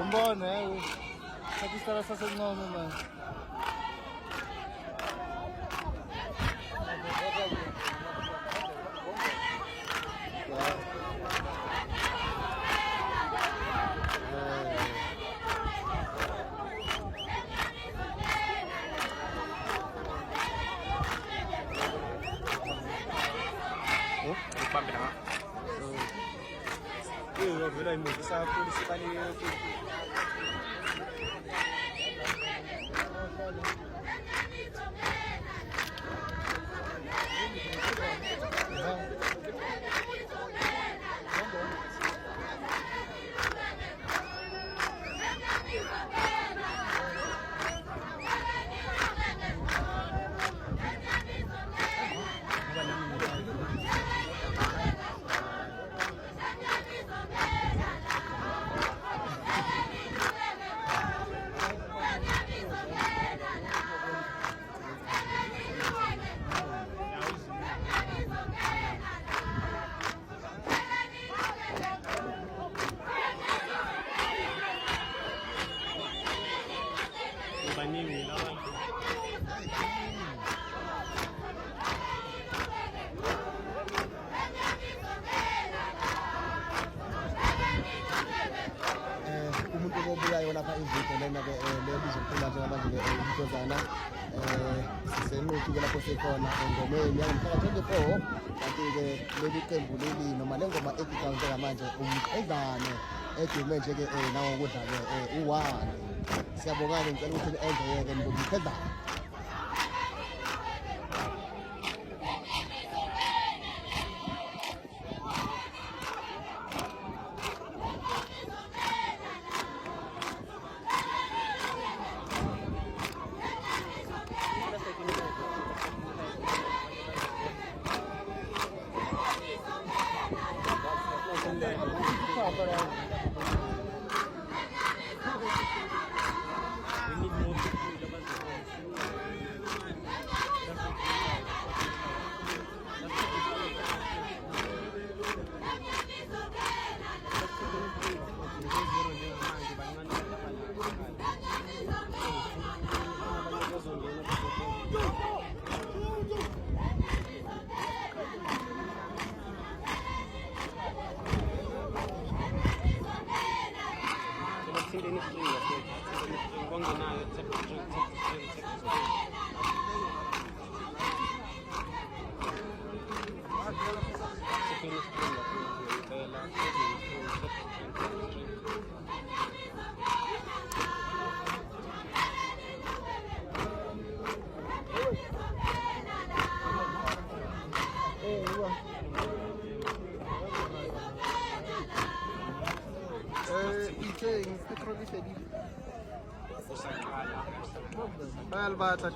Umbona sathi isitala sasenqomo manje. Vela imuvisa kakhulu isibaleke baningi labantu. Umuntu obuyayo lapha ivideo lena ke lebizokhula njengamanje ke intozana sisenuki ke lapho sekhona engomeni yangomhlaka 24 kanti ke leli qembu leli noma lengoma ekhona njengamanje umqedane edume nje ke nawo ukudla ke u1 siyabonga ngicela ukuthi enjoy ke ngomqedane. Petrol fedile. Ba le batla